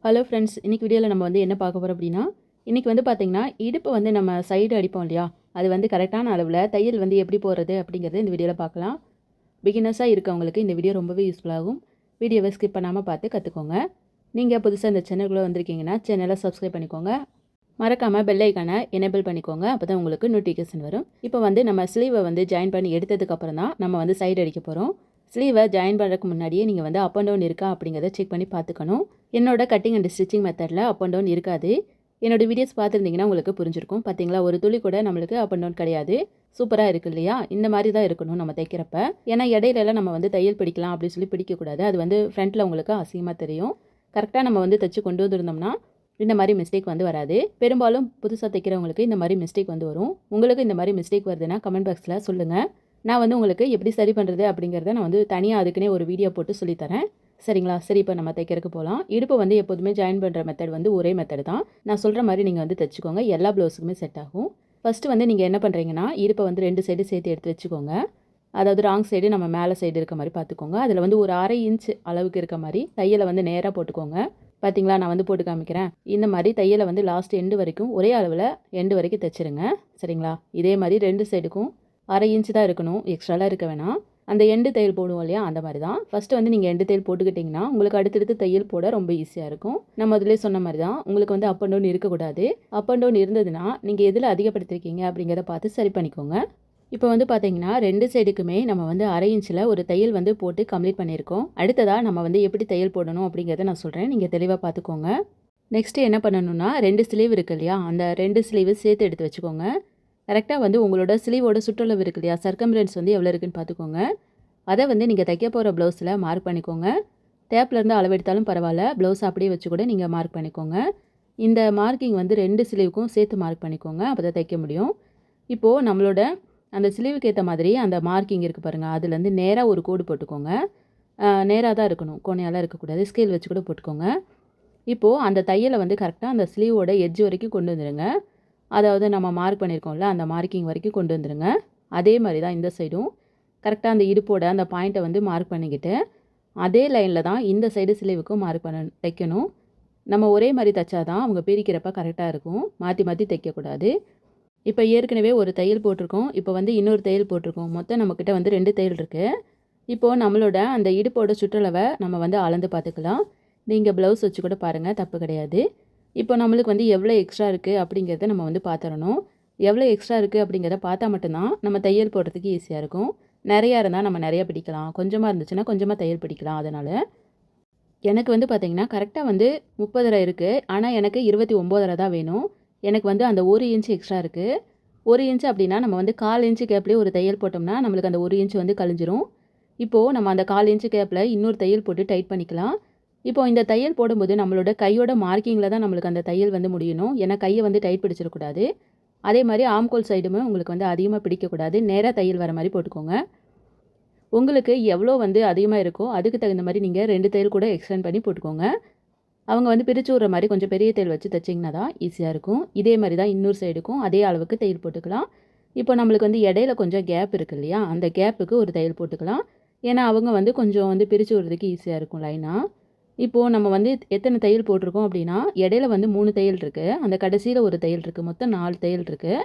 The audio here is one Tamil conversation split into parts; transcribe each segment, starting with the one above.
ஹலோ ஃப்ரெண்ட்ஸ், இன்றைக்கி வீடியோவில் நம்ம வந்து என்ன பார்க்க போகிறோம் அப்படின்னா, இன்றைக்கி வந்து பார்த்திங்கன்னா இடுப்பு வந்து நம்ம சைடு அடிப்போம் இல்லையா, அது வந்து கரெக்டான அளவில் தையல் வந்து எப்படி போடுறது அப்படிங்கிறது இந்த வீடியோவில் பார்க்கலாம். பிகினர்ஸாக இருக்கவங்களுக்கு இந்த வீடியோ ரொம்பவே யூஸ்ஃபுல்லாகும். வீடியோவை ஸ்கிப் பண்ணாமல் பார்த்து கற்றுக்கோங்க. நீங்கள் புதுசாக இந்த சேனலுக்குள்ளே வந்திருக்கீங்கன்னா சேனலை சப்ஸ்கிரைப் பண்ணிக்கோங்க. மறக்காமல் பெல் ஐக்கானை எனேபிள் பண்ணிக்கோங்க. அப்போ தான் உங்களுக்கு நோட்டிஃபிகேஷன் வரும். இப்போ வந்து நம்ம ஸ்லீவை வந்து ஜாயின் பண்ணி எடுத்ததுக்கப்புறம் தான் நம்ம வந்து சைடு அடிக்க போகிறோம். ஸ்லீவை ஜாயின் பண்ணுறதுக்கு முன்னாடியே நீங்கள் வந்து அப் அண்ட் டவுன் இருக்கா அப்படிங்கிறத செக் பண்ணி பார்த்துக்கணும். என்னோட கட்டிங் அண்ட் ஸ்டிச்சிங் மெத்தடில் அப் அண்ட் டவுன் இருக்காது. என்னோடய வீடியோஸ் பார்த்துருந்தீங்கன்னா உங்களுக்கு புரிஞ்சிருக்கும். பார்த்தீங்களா, ஒரு துளி கூட நம்மளுக்கு அப் அண்ட் டவுன் கிடையாது. சூப்பராக இருக்குது இல்லையா? இந்த மாதிரி தான் இருக்கணும் நம்ம தைக்கிறப்ப. ஏன்னா இடையிலலாம் நம்ம வந்து தையல் பிடிக்கலாம் அப்படின்னு சொல்லி பிடிக்கக்கூடாது. அது வந்து ஃப்ரண்ட்டில் உங்களுக்கு அசிங்கமாக தெரியும். கரெக்டாக நம்ம வந்து தைச்சு கொண்டு வந்திருந்தோம்னா இந்த மாதிரி மிஸ்டேக் வந்து வராது. பெரும்பாலும் புதுசாக தைக்கிறவங்களுக்கு இந்த மாதிரி மிஸ்டேக் வந்து வரும். உங்களுக்கு இந்த மாதிரி மிஸ்டேக் வருதுன்னா கமெண்ட் பாக்ஸில் சொல்லுங்கள். நான் வந்து உங்களுக்கு எப்படி சரி பண்ணுறது அப்படிங்கிறத நான் வந்து தனியாக அதுக்குன்னே ஒரு வீடியோ போட்டு சொல்லித்தரேன். சரிங்களா? சரி, இப்போ நம்ம தைக்கிறதுக்கு போகலாம். இடுப்பு வந்து எப்போதுமே ஜாயின் பண்ணுற மெத்தட் வந்து ஒரே மெத்தட் தான். நான் சொல்கிற மாதிரி நீங்கள் வந்து தைச்சிக்கோங்க. எல்லா ப்ளவுஸுக்குமே செட் ஆகும். ஃபஸ்ட்டு வந்து நீங்கள் என்ன பண்ணுறீங்கன்னா, இடுப்பை வந்து 2 சைடு சேர்த்து எடுத்து வச்சுக்கோங்க. அதாவது ராங் சைடு நம்ம மேலே சைடு இருக்க மாதிரி பார்த்துக்கோங்க. அதில் வந்து ஒரு 1/2 இன்ச் அளவுக்கு இருக்க மாதிரி தையலை வந்து நேராக போட்டுக்கோங்க. பார்த்தீங்களா, நான் வந்து போட்டு காமிக்கிறேன். இந்த மாதிரி தையலை வந்து லாஸ்ட் எண்டு வரைக்கும் ஒரே அளவில் எண்டு வரைக்கும் தைச்சிருங்க. சரிங்களா? இதே மாதிரி 2 சைடுக்கும் 1/2 இன்ச் தான் இருக்கணும், எக்ஸ்ட்ராலாம் இருக்க வேணாம். அந்த எண்டு தையல் போடுவோம் இல்லையா, அந்த மாதிரி தான். ஃபஸ்ட்டு வந்து நீங்கள் எண்டு தையல் போட்டுக்கிட்டிங்கன்னா உங்களுக்கு அடுத்தடுத்து தையல் போட ரொம்ப ஈஸியாக இருக்கும். நம்ம அதிலே சொன்ன மாதிரி தான், உங்களுக்கு வந்து அப் அண்ட் டவுன் இருக்கக்கூடாது. அப் அண்ட் டவுன் இருந்ததுன்னா நீங்கள் எதில் அதிகப்படுத்திருக்கீங்க அப்படிங்கிறத பார்த்து சரி பண்ணிக்கோங்க. இப்போ வந்து பார்த்தீங்கன்னா 2 சைடுக்குமே நம்ம வந்து 1/2 இன்ச்சில் ஒரு தையல் வந்து போட்டு கம்ப்ளீட் பண்ணியிருக்கோம். அடுத்ததாக நம்ம வந்து எப்படி தையல் போடணும் அப்படிங்கிறத நான் சொல்கிறேன். நீங்கள் தெளிவாக பார்த்துக்கோங்க. நெக்ஸ்ட்டு என்ன பண்ணணும்னா, 2 ஸ்லீவ் இருக்குது இல்லையா, அந்த 2 ஸ்லீவு சேர்த்து எடுத்து வச்சுக்கோங்க. கரெக்டாக வந்து உங்களோட ஸ்லீவோட சுற்றளவு இருக்கு இல்லையா, சர்க்கம்ஃபரன்ஸ் வந்து எவ்வளோ இருக்குன்னு பார்த்துக்கோங்க. அதை வந்து நீங்கள் தைக்க போகிற ப்ளவுஸில் மார்க் பண்ணிக்கோங்க. டேப்லேருந்து அளவெடுத்தாலும் பரவாயில்ல, ப்ளவுஸ் அப்படியே வச்சு கூட நீங்கள் மார்க் பண்ணிக்கோங்க. இந்த மார்க்கிங் வந்து 2 ஸ்லீவுக்கும் சேர்த்து மார்க் பண்ணிக்கோங்க. அப்போ தான் தைக்க முடியும். இப்போது நம்மளோட அந்த ஸ்லீவுக்கு ஏற்ற மாதிரி அந்த மார்க்கிங் இருக்குது பாருங்கள், அதுலேருந்து நேராக ஒரு கோடு போட்டுக்கோங்க. நேராக தான் இருக்கணும், கோணையாலாம் இருக்கக்கூடாது. ஸ்கேல் வச்சு கூட போட்டுக்கோங்க. இப்போது அந்த தையலை வந்து கரெக்டாக அந்த ஸ்லீவோட எட்ஜ் வரைக்கும் கொண்டு வந்துடுங்க. அதாவது நம்ம மார்க் பண்ணியிருக்கோம்ல, அந்த மார்க்கிங் வரைக்கும் கொண்டு வந்துடுங்க. அதே மாதிரி தான் இந்த சைடும் கரெக்டாக அந்த இடுப்போட அந்த பாயிண்ட்டை வந்து மார்க் பண்ணிக்கிட்டு அதே லைனில் தான் இந்த சைடு ஸ்லீவுக்கும் மார்க் தைக்கணும். நம்ம ஒரே மாதிரி தைச்சா தான் அவங்க பிரிக்கிறப்ப கரெக்டாக இருக்கும். மாற்றி மாற்றி தைக்கக்கூடாது. இப்போ ஏற்கனவே ஒரு தையல் போட்டிருக்கோம். இப்போ வந்து இன்னொரு தையல் போட்டிருக்கோம். மொத்தம் நம்மக்கிட்ட வந்து 2 தையல் இருக்குது. இப்போது நம்மளோட அந்த இடுப்போட சுற்றளவை நம்ம வந்து அளந்து பார்த்துக்கலாம். நீங்கள் ப்ளவுஸ் வச்சு கூட பாருங்கள், தப்பு கிடையாது. இப்போ நம்மளுக்கு வந்து எவ்வளோ எக்ஸ்ட்ரா இருக்குது அப்படிங்கிறத நம்ம வந்து பார்த்துடணும். எவ்வளோ எக்ஸ்ட்ரா இருக்குது அப்படிங்கிறத பார்த்தா மட்டும்தான் நம்ம தையல் போடுறதுக்கு ஈஸியாக இருக்கும். நிறையா இருந்தால் நம்ம நிறையா பிடிக்கலாம், கொஞ்சமாக இருந்துச்சுன்னா கொஞ்சமாக தையல் பிடிக்கலாம். அதனால் எனக்கு வந்து பார்த்திங்கன்னா கரெக்டாக வந்து 30 இருக்குது. ஆனால் எனக்கு 29 தான் வேணும். எனக்கு வந்து அந்த 1 இன்ச் எக்ஸ்ட்ரா இருக்குது. 1 இன்ச் அப்படின்னா நம்ம வந்து 1/4 இன்ச்சு கேப்லேயே ஒரு தையல் போட்டோம்னா நம்மளுக்கு அந்த 1 இன்ச் வந்து கழிஞ்சிரும். இப்போது நம்ம அந்த 1/4 இன்ச்சு கேப்பில் இன்னொரு தையல் போட்டு டைட் பண்ணிக்கலாம். இப்போது இந்த தையல் போடும்போது நம்மளோட கையோட மார்க்கிங்கில் தான் நம்மளுக்கு அந்த தையல் வந்து முடியணும். ஏன்னா கையை வந்து டைட் பிடிச்சிடக்கூடாது. அதே மாதிரி ஆம்கோல் சைடுமே உங்களுக்கு வந்து அதிகமாக பிடிக்கக்கூடாது. நேராக தையல் வர மாதிரி போட்டுக்கோங்க. உங்களுக்கு எவ்வளோ வந்து அதிகமாக இருக்கோ அதுக்கு தகுந்த மாதிரி நீங்கள் 2 தையல் கூட எக்ஸ்டெண்ட் பண்ணி போட்டுக்கோங்க. அவங்க வந்து பிரித்து விட்ற மாதிரி கொஞ்சம் பெரிய தையல் வச்சு தைச்சிங்கன்னா தான் ஈஸியாக இருக்கும். இதே மாதிரி தான் இன்னொரு சைடுக்கும் அதே அளவுக்கு தையல் போட்டுக்கலாம். இப்போ நம்மளுக்கு வந்து இடையில கொஞ்சம் கேப் இருக்குது இல்லையா, அந்த கேப்புக்கு ஒரு தையல் போட்டுக்கலாம். ஏன்னா அவங்க வந்து கொஞ்சம் வந்து பிரித்து விடுறதுக்கு ஈஸியாக இருக்கும் லைனாக. இப்போது நம்ம வந்து எத்தனை தையல் போட்டிருக்கோம் அப்படின்னா, இடையில வந்து 3 தையல் இருக்குது. அந்த கடைசியில் ஒரு தையல் இருக்குது. மொத்தம் 4 தையல் இருக்குது.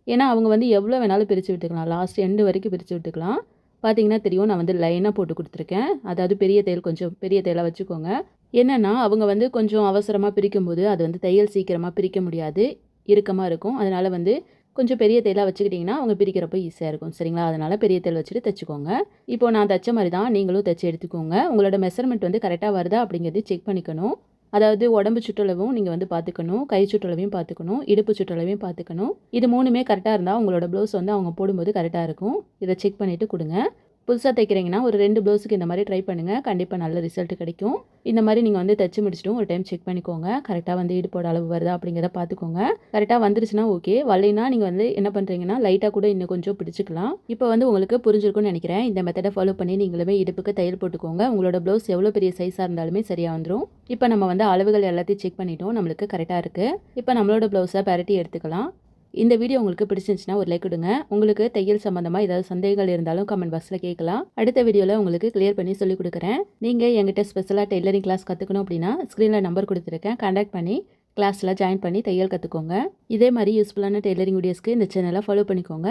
ஏன்னா அவங்க வந்து எவ்வளோ வேணாலும் பிரித்து விட்டுக்கலாம். லாஸ்ட் எண்டு வரைக்கும் பிரித்து விட்டுக்கலாம். பார்த்தீங்கன்னா தெரியும், நான் வந்து லைனாக போட்டு கொடுத்துருக்கேன். அதாவது பெரிய தையல் கொஞ்சம் பெரிய தையலாக வச்சுக்கோங்க. என்னென்னா அவங்க வந்து கொஞ்சம் அவசரமாக பிரிக்கும்போது அது வந்து தையல் சீக்கிரமாக பிரிக்க முடியாது, இறுக்கமாக இருக்கும். அதனால் வந்து கொஞ்சம் பெரிய தையலாக வச்சுக்கிட்டிங்கன்னா அவங்க பிரிக்கிறப்ப ஈஸியாக இருக்கும். சரிங்களா? அதனால் பெரிய தையல் வச்சுட்டு தைச்சிக்கோங்க. இப்போது நான் தைச்ச மாதிரி தான் நீங்களும் தைச்சி எடுத்துக்கோங்க. உங்களோட மெஷர்மெண்ட் வந்து கரெக்டாக வருதா அப்படிங்கிறது செக் பண்ணிக்கணும். அதாவது உடம்பு சுற்றளவும் நீங்கள் வந்து பார்த்துக்கணும், கை சுற்றளவையும் பார்த்துக்கணும், இடுப்பு சுற்றளவையும் பார்த்துக்கணும். இது 3மே கரெக்டாக இருந்தால் உங்களோட ப்ளவுஸ் வந்து அவங்க போடும்போது கரெக்டாக இருக்கும். இதை செக் பண்ணிவிட்டு கொடுங்க. புதுசாக தைக்கிறீங்கன்னா ஒரு 2 ப்ளவுஸுக்கு இந்த மாதிரி ட்ரை பண்ணுங்கள். கண்டிப்பாக நல்ல ரிசல்ட் கிடைக்கும். இந்த மாதிரி நீங்கள் வந்து தைச்சி முடிச்சிட்டும் ஒரு டைம் செக் பண்ணிக்கோங்க. கரெக்டாக வந்து இடுப்போட அளவு வருதா அப்படிங்கிறத பார்த்துக்கோங்க. கரெக்டாக வந்துருச்சுன்னா ஓகே, வரலைன்னா நீங்கள் வந்து என்ன பண்ணுறீங்கன்னா லைட்டாக கூட இன்னும் கொஞ்சம் பிடிச்சிக்கலாம். இப்போ வந்து உங்களுக்கு புரிஞ்சிருக்கும்னு நினைக்கிறேன். இந்த மெத்தடை ஃபாலோ பண்ணி நீங்களுமே இடுப்புக்கு தையல் போட்டுக்கோங்க. உங்களோட ப்ளவுஸ் எவ்வளோ பெரிய சைஸாக இருந்தாலுமே சரியாக வந்துடும். இப்போ நம்ம வந்து அளவுகள் எல்லாத்தையும் செக் பண்ணிட்டோம், நம்மளுக்கு கரெக்டாக இருக்குது. இப்போ நம்மளோட ப்ளவுஸை பரட்டி எடுத்துக்கலாம். இந்த வீடியோ உங்களுக்கு பிடிச்சிருந்துச்சுன்னா ஒரு லைக் கொடுங்க. உங்களுக்கு தையல் சம்மந்தமாக ஏதாவது சந்தேகங்கள் இருந்தாலும் கமெண்ட் பாக்ஸில் கேட்கலாம். அடுத்த வீடியோவில் உங்களுக்கு கிளியர் பண்ணி சொல்லிக் கொடுக்குறேன். நீங்கள் என்கிட்ட ஸ்பெஷலாக டெய்லரிங் கிளாஸ் கற்றுக்கணும் அப்படின்னா ஸ்க்ரீனில் நம்பர் கொடுத்துருக்கேன். கான்டாக்ட் பண்ணி கிளாஸில் ஜாயின் பண்ணி தையல் கற்றுக்கோங்க. இதே மாதிரி யூஸ்ஃபுல்லான டெய்லரிங் வீடியோஸ்க்கு இந்த சேனலை ஃபாலோ பண்ணிக்கோங்க.